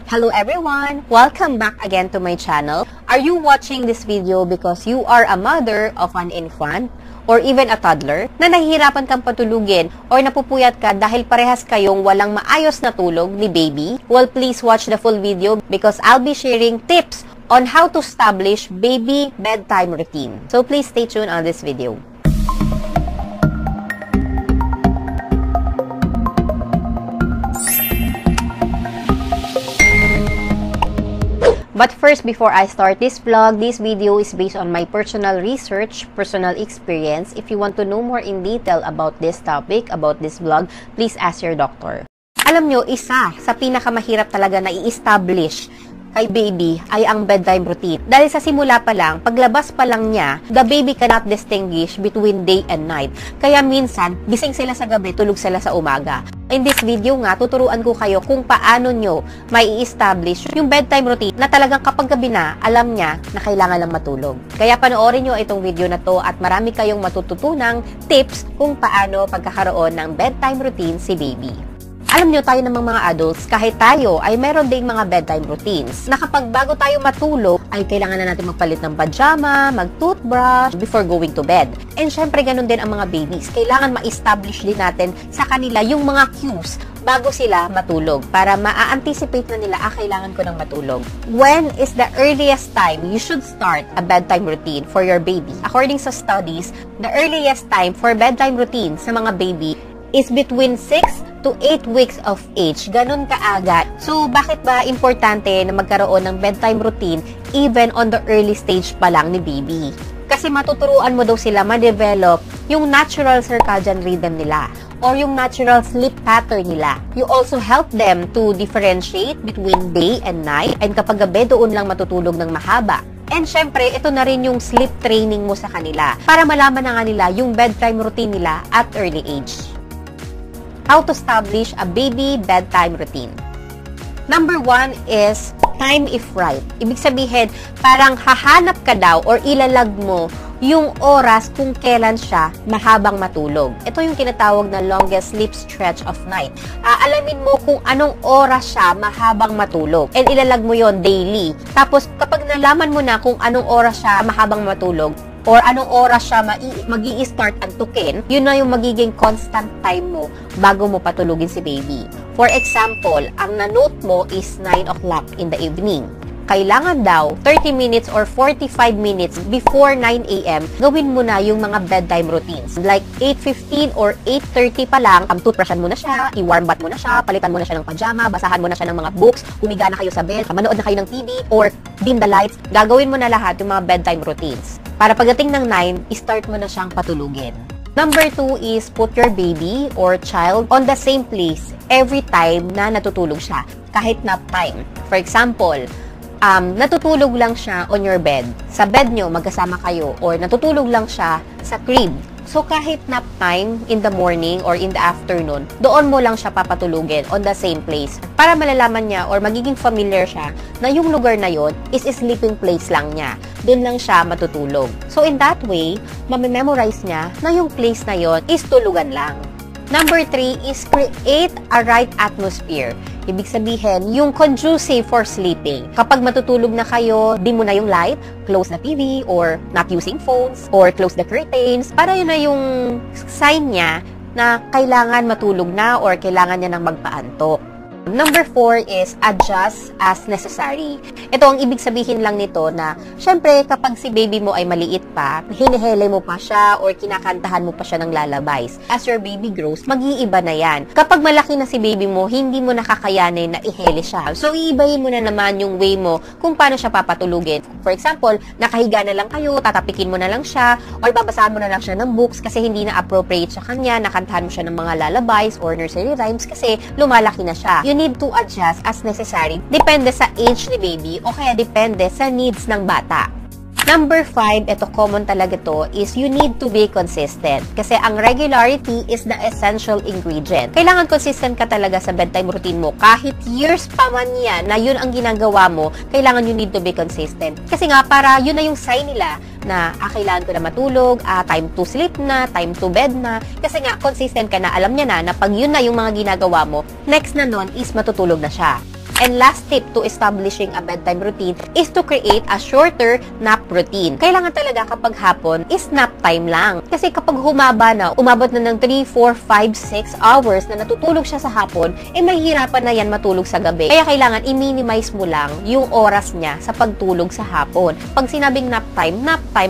Hello everyone! Welcome back again to my channel. Are you watching this video because you are a mother of an infant or even a toddler na nahihirapan kang patulugin or napupuyat ka dahil parehas kayong walang maayos na tulog ni baby? Well, please watch the full video because I'll be sharing tips on how to establish baby bedtime routine. So please stay tuned on this video. But first, before I start this vlog, this video is based on my personal research, personal experience. If you want to know more in detail about this topic, about this vlog, please ask your doctor. Alam nyo, isa sa pinakamahirap talaga na i-establish kay baby ay ang bedtime routine. Dahil sa simula pa lang, paglabas pa lang niya, the baby cannot distinguish between day and night. Kaya minsan, gising sila sa gabi, tulog sila sa umaga. In this video nga, tuturuan ko kayo kung paano nyo may i-establish yung bedtime routine na talagang kapag gabi na, alam niya na kailangan lang matulog. Kaya panoorin nyo itong video na to at marami kayong matututunang tips kung paano pagkakaroon ng bedtime routine si baby. Alam nyo, tayo namang mga adults, kahit tayo ay meron ding mga bedtime routines na kapag bago tayo matulog, ay kailangan na natin magpalit ng pajama, mag-toothbrush before going to bed. And syempre, ganun din ang mga babies. Kailangan ma-establish din natin sa kanila yung mga cues bago sila matulog para ma-anticipate na nila, kailangan ko ng matulog. When is the earliest time you should start a bedtime routine for your baby? According sa studies, the earliest time for bedtime routine sa mga baby is between 6 to 8 weeks of age. Ganun kaagad. So, bakit ba importante na magkaroon ng bedtime routine even on the early stage pa lang ni baby? Kasi matuturuan mo daw sila ma-develop yung natural circadian rhythm nila or yung natural sleep pattern nila. You also help them to differentiate between day and night, and kapag gabi doon lang matutulog ng mahaba. And syempre, ito na rin yung sleep training mo sa kanila para malaman na nga nila yung bedtime routine nila at early age. How to establish a baby bedtime routine. Number 1 is time if right. Ibig sabihin, parang hahanap ka daw or ilalag mo yung oras kung kailan siya mahabang matulog. Ito yung tinatawag na longest sleep stretch of night. Alamin mo kung anong oras siya mahabang matulog. And ilalag mo yon daily. Tapos, kapag nalaman mo na kung anong oras siya mahabang matulog, or anong oras siya mag-i-start antukin, yun na yung magiging constant time mo bago mo patulugin si baby. For example, ang na-note mo is 9 o'clock in the evening. Kailangan daw 30 minutes or 45 minutes before 9 a.m. gawin mo na yung mga bedtime routines. Like 8:15 or 8:30 pa lang, toothbrushan mo na siya, i-warm bath mo na siya, palitan mo na siya ng pajama, basahan mo na siya ng mga books, humiga na kayo sa bed, manood na kayo ng TV, or dim the lights. Gagawin mo na lahat yung mga bedtime routines. Para pagdating ng 9, i-start mo na siyang patulugin. Number 2 is put your baby or child on the same place every time na natutulog siya, kahit nap time. For example, natutulog lang siya on your bed. Sa bed nyo, magkasama kayo, or natutulog lang siya sa crib. So, kahit nap time in the morning or in the afternoon, doon mo lang siya papatulugin on the same place para malalaman niya or magiging familiar siya na yung lugar na yon is sleeping place lang niya. Doon lang siya matutulog. So, in that way, mamememorize niya na yung place na yon is tulugan lang. Number 3 is create a right atmosphere. Ibig sabihin, yung conducive for sleeping. Kapag matutulog na kayo, dim mo na yung light, close the TV, or not using phones, or close the curtains. Para yun na yung sign niya na kailangan matulog na or kailangan niya nang magpaantok. Number 4 is adjust as necessary. Ito ang ibig sabihin lang nito na, syempre, kapag si baby mo ay maliit pa, hinihele mo pa siya or kinakantahan mo pa siya ng lullabies. As your baby grows, mag-iiba na yan. Kapag malaki na si baby mo, hindi mo nakakayanin na ihele siya. So, iibahin mo na naman yung way mo kung paano siya papatulugin. For example, nakahiga na lang kayo, tatapikin mo na lang siya, or babasahan mo na lang siya ng books kasi hindi na appropriate sa kanya, nakantahan mo siya ng mga lullabies or nursery rhymes kasi lumalaki na siya. You need to adjust as necessary. Depende sa age ni baby o kaya depende sa needs ng bata. Number 5, ito common talaga to, is you need to be consistent. Kasi ang regularity is the essential ingredient. Kailangan consistent ka talaga sa bedtime routine mo. Kahit years pa man yan na yun ang ginagawa mo, kailangan you need to be consistent. Kasi nga, para yun na yung sign nila na kailangan ko na matulog, time to sleep na, time to bed na. Kasi nga, consistent ka na, alam niya na pag yun na yung mga ginagawa mo, next na nun is matutulog na siya. And last tip to establishing a bedtime routine is to create a shorter nap routine. Kailangan talaga kapag hapon is nap time lang. Kasi kapag humaba na, umabot na ng 3, 4, 5, 6 hours na natutulog siya sa hapon, mahihirapan na yan matulog sa gabi. Kaya kailangan i-minimize mo lang yung oras niya sa pagtulog sa hapon. Pag sinabing nap time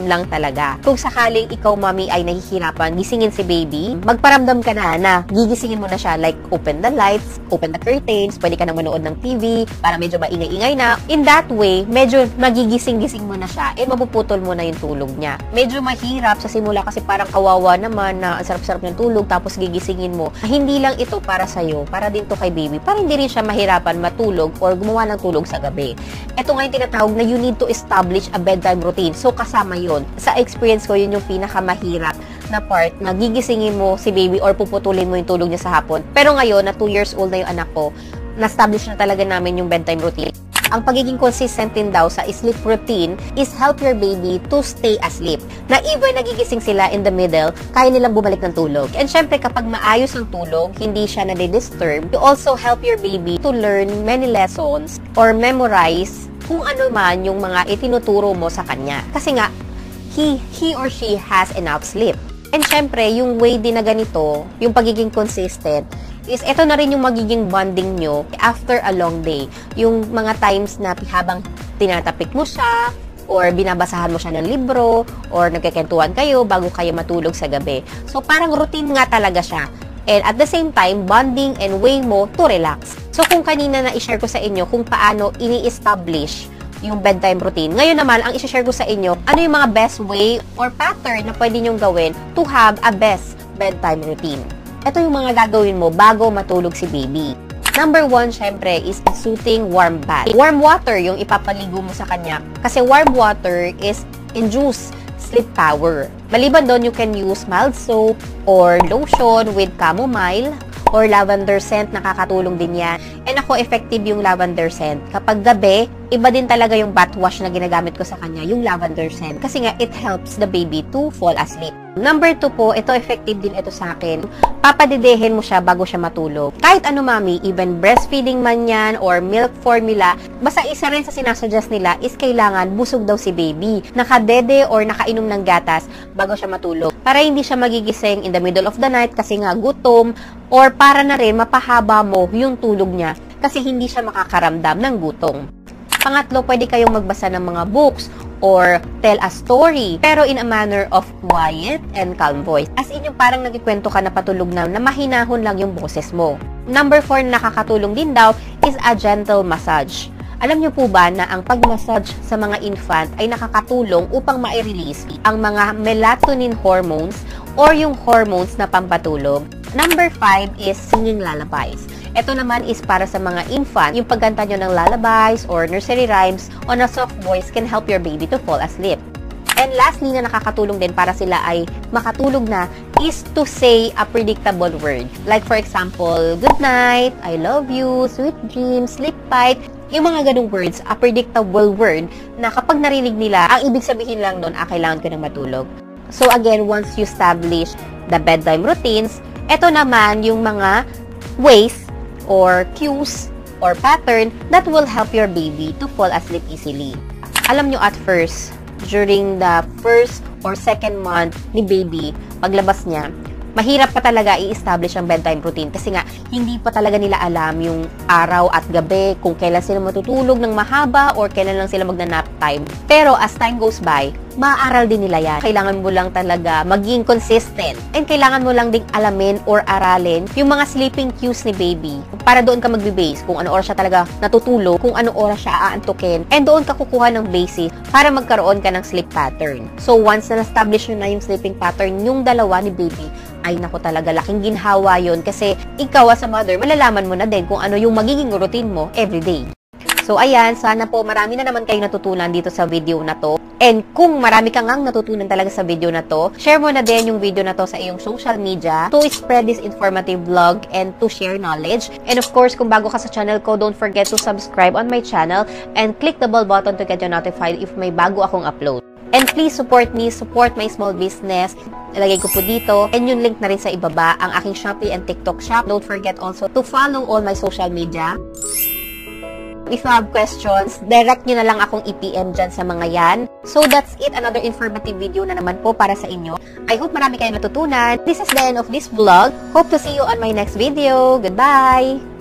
lang talaga. Kung sakaling ikaw, mami, ay nahihirapan gisingin si baby, magparamdam ka na gigisingin mo na siya, like open the lights, open the curtains, pwede ka nang manood ng TV, para medyo maingay-ingay na. In that way, medyo magigising-gising mo na siya, mapuputol mo na yung tulog niya. Medyo mahirap sa simula kasi parang kawawa naman na ang sarap-sarap ng tulog, tapos gigisingin mo. Hindi lang ito para sa'yo, para din to kay baby, para hindi rin siya mahirapan matulog or gumawa ng tulog sa gabi. Ito nga yung tinatawag na you need to establish a bedtime routine. So, kasama yun. Sa experience ko, yun yung pinakamahirap na part na gigisingin mo si baby or puputulin mo yung tulog niya sa hapon. Pero ngayon, na 2 years old na yung anak ko, na-establish na talaga namin yung bedtime routine. Ang pagiging consistent din daw sa sleep routine is help your baby to stay asleep. Na even nagigising sila in the middle, kaya nilang bumalik ng tulog. And syempre, kapag maayos ang tulog, hindi siya nade-disturb, you also help your baby to learn many lessons or memorize kung ano man yung mga itinuturo mo sa kanya. Kasi nga, he or she has enough sleep. And syempre, yung way din na ganito, yung pagiging consistent, is ito na rin yung magiging bonding nyo after a long day. Yung mga times na habang tinatapik mo siya, or binabasahan mo siya ng libro, or nagkakentuhan kayo bago kayo matulog sa gabi. So, parang routine nga talaga siya. And at the same time, bonding and way mo to relax. So, kung kanina na i-share ko sa inyo kung paano ini-establish yung bedtime routine. Ngayon naman, ang i-share ko sa inyo, ano yung mga best way or pattern na pwede nyong gawin to have a best bedtime routine. Ito yung mga gagawin mo bago matulog si baby. Number 1, syempre, is soothing warm bath. Warm water yung ipapaligo mo sa kanya. Kasi warm water is induce sleep power. Maliban doon, you can use mild soap or lotion with chamomile or lavender scent, nakakatulong din yan. And ako, effective yung lavender scent. Kapag gabi, iba din talaga yung bath wash na ginagamit ko sa kanya, yung lavender scent. Kasi nga, it helps the baby to fall asleep. Number 2 po, ito effective din ito sa akin. Papadidehin mo siya bago siya matulog. Kahit ano, mami, even breastfeeding man yan or milk formula, basta isa rin sa sinasuggest nila is kailangan busog daw si baby. Nakadede or nakainom ng gatas bago siya matulog. Para hindi siya magigising in the middle of the night kasi nga gutom, or para na rin mapahaba mo yung tulog niya kasi hindi siya makakaramdam ng gutom. Pangatlo, pwede kayong magbasa ng mga books or tell a story, pero in a manner of quiet and calm voice. As in, yung parang nagkikwento ka na patulog na mahinahon lang yung boses mo. Number 4 na nakakatulong din daw is a gentle massage. Alam niyo po ba na ang pag-massage sa mga infant ay nakakatulong upang ma-release ang mga melatonin hormones or yung hormones na pampatulog? Number 5 is singing lullabies. Ito naman is para sa mga infant. Yung pagkanta nyo ng lullabies or nursery rhymes on a soft voice can help your baby to fall asleep. And lastly na nakakatulong din para sila ay makatulog na is to say a predictable word. Like for example, good night, I love you, sweet dreams, sleep tight. Yung mga ganung words, a predictable word na kapag narinig nila, ang ibig sabihin lang doon, kailangan ko nang matulog. So again, once you establish the bedtime routines, ito naman yung mga ways or cues or pattern that will help your baby to fall asleep easily. Alam nyo, at first, during the first or second month ni baby, paglabas niya, mahirap pa talaga i-establish ang bedtime routine kasi nga, hindi pa talaga nila alam yung araw at gabi, kung kailan sila matutulog ng mahaba or kailan lang sila magna-nap time. Pero as time goes by, maaaral din nila yan. Kailangan mo lang talaga maging consistent. And kailangan mo lang ding alamin or aralin yung mga sleeping cues ni baby. Para doon ka magbe-base kung ano oras siya talaga natutulog, kung ano oras siya aantukin. And doon ka kukuha ng basic para magkaroon ka ng sleep pattern. So once na na-establish nyo na yung sleeping pattern, yung dalawa ni baby, ay naku talaga, laking ginhawa yun. Kasi ikaw as a mother, malalaman mo na din kung ano yung magiging routine mo everyday. So, ayan, sana po marami na naman kayong natutunan dito sa video na to. And kung marami ka ngang natutunan talaga sa video na to, share mo na din yung video na to sa iyong social media to spread this informative vlog and to share knowledge. And of course, kung bago ka sa channel ko, don't forget to subscribe on my channel and click the bell button to get you notified if may bago akong upload. And please support me, support my small business. Ilagay ko po dito. And yung link na rin sa ibaba, ang aking Shopee and TikTok shop. Don't forget also to follow all my social media. If you have questions, direct nyo na lang akong i-PM dyan sa mga yan. So that's it. Another informative video na naman po para sa inyo. I hope marami kayong natutunan. This is the end of this vlog. Hope to see you on my next video. Goodbye!